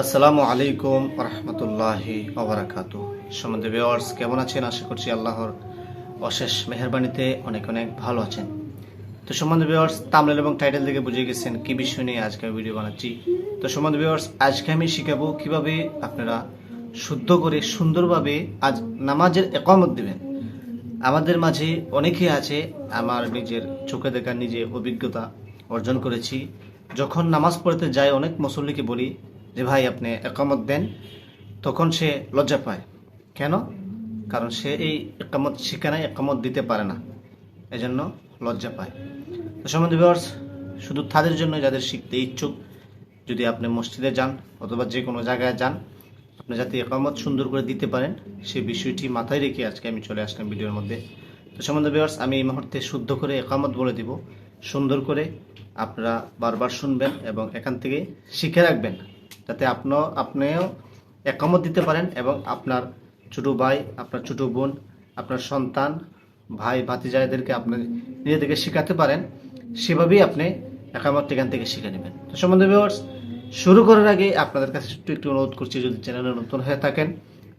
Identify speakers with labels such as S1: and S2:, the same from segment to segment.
S1: আসসালামু আলাইকুম রহমতুল্লাহি ওবারাকাতু। সম্মানিত ভিউয়ার্স, কেমন আছেন? আশা করছি আল্লাহর অশেষ মেহেরবানিতে অনেক অনেক ভালো আছেন। তো সম্মানিত ভিউয়ার্স, থাম্বনেল এবং টাইটেল থেকে বুঝে গেছেন কি বিষয় নিয়ে আজকে আমি ভিডিও বানাচ্ছি। তো সম্মানিত ভিউয়ার্স, আজকে আমি শিখাবো কিভাবে আপনারা শুদ্ধ করে সুন্দরভাবে আজ নামাজের ইকামত দিবেন। আমাদের মাঝে অনেকেই আছে, আমার নিজের চোখে দেখা নিজে অভিজ্ঞতা অর্জন করেছি। যখন নামাজ পড়তে যায় অনেক মুসল্লিকে বলি যে ভাই আপনি একামত দেন, তখন সে লজ্জা পায়। কেন? কারণ সে এই একামত শিখে নাই, একামত দিতে পারে না, এজন্য লজ্জা পায়। তো সম্বন্ধে ভিউয়ার্স, শুধু তাদের জন্য যাদের শিখতে ইচ্ছুক, যদি আপনি মসজিদে যান অথবা যে কোনো জায়গায় যান, আপনি যাতে একামত সুন্দর করে দিতে পারেন সেই বিষয়টি মাথায় রেখে আজকে আমি চলে আসলাম ভিডিওর মধ্যে। তো সম্বন্ধে ভিউয়ার্স, আমি এই মুহূর্তে শুদ্ধ করে একামত বলে দিব, সুন্দর করে আপনারা বারবার শুনবেন এবং এখান থেকে শিখে রাখবেন, যাতে আপনিও একামত দিতে পারেন এবং আপনার ছোট ভাই, আপনার ছোট বোন, আপনার সন্তান, ভাই ভাতিজাদেরকে আপনি নিজে থেকে শেখাতে পারেন। সেভাবেই আপনি একামত এখান থেকে শিখে নেবেন। তো সম্বন্ধে ভিউয়ার্স, শুরু করার আগে আপনাদের কাছে একটু অনুরোধ করছি, যদি চ্যানেলে নতুন হয়ে থাকেন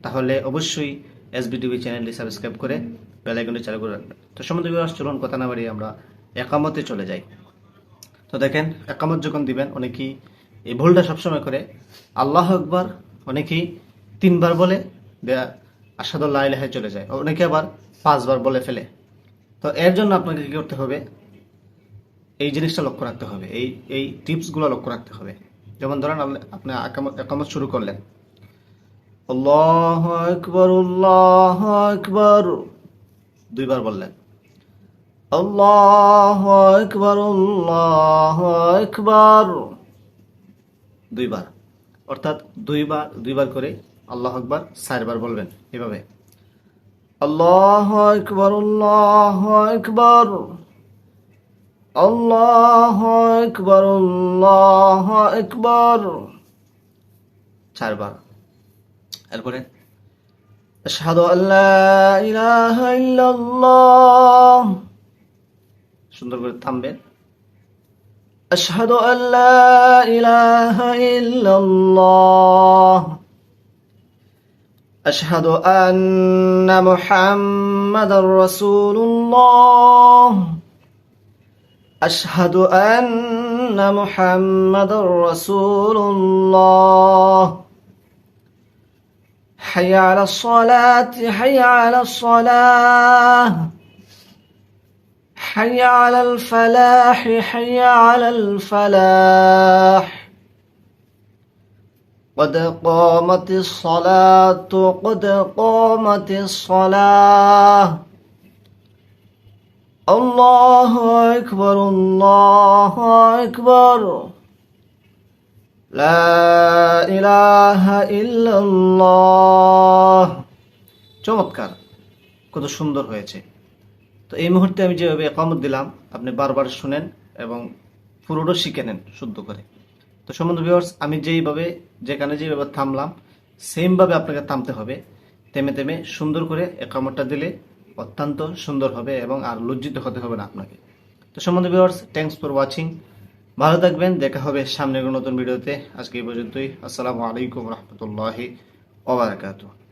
S1: তাহলে অবশ্যই এসবিটিভি চ্যানেলটি সাবস্ক্রাইব করে বেল আইকনটি চালু করে রাখবেন। তো সম্বন্ধে ভিউয়ার্স, চলুন কথা না বাড়িয়ে আমরা একামতে চলে যাই। তো দেখেন, একামত যখন দিবেন অনেকেই এই ভুলটা সবসময় করে, আল্লাহ আকবার অনেকেই 3 বার বলে আশহাদু লা ইলাহা চলে যায়, অনেকে আবার 5 বার বলে ফেলে। তো এর জন্য আপনাকে কি করতে হবে? এই জিনিসটা লক্ষ্য রাখতে হবে, এই টিপসগুলো লক্ষ্য রাখতে হবে। যেমন ধরেন আপনি একামত শুরু করলেন, আল্লাহু আকবার আল্লাহু আকবার 2 বার বললেন, আল্লাহু আকবার আল্লাহু আকবার 2 বার, অর্থাৎ 2 বার করে আল্লাহু আকবার 4 বার বলবেন। এভাবে আল্লাহু আকবার আল্লাহু আকবার আল্লাহু আকবার আল্লাহু আকবার 4 বার। এরপরে আশহাদু আল্লা ইলাহা ইল্লাল্লাহ, সুন্দর করে থামবেন। আশহাদু আল্লা ইলাহা ইল্লাল্লাহ, আশহাদু আন্না মুহাম্মাদার রাসূলুল্লাহ, আশহাদু আন্না মুহাম্মাদার রাসূলুল্লাহ, হাইয়া আলাস সালাতি হাইয়া আলাস সালাহ, حي على الفلاح حي على الفلاح، قد قامت الصلاة قد قامت الصلاة، الله أكبر الله أكبر، لا إله إلا الله। চমৎকার, কত সুন্দর হয়েছে। তো এই মুহূর্তে আমি যেভাবে একামত দিলাম, আপনি বারবার শুনেন এবং পুরোটা শিখে নেন শুদ্ধ করে। তো সম্বন্ধ ভিউয়ার্স, আমি যেখানে যেভাবে থামলাম সেমভাবে আপনাকে থামতে হবে। থেমে থেমে সুন্দর করে একামতটা দিলে অত্যন্ত সুন্দর হবে এবং আর লজ্জিত হতে হবে না আপনাকে। তো সম্বন্ধ ভিউয়ার্স, থ্যাংকস ফর ওয়াচিং। ভালো থাকবেন, দেখা হবে সামনের নতুন ভিডিওতে। আজকে এই পর্যন্তই। আসসালামু আলাইকুম রহমতুল্লাহি ওয়া বারাকাতুহু।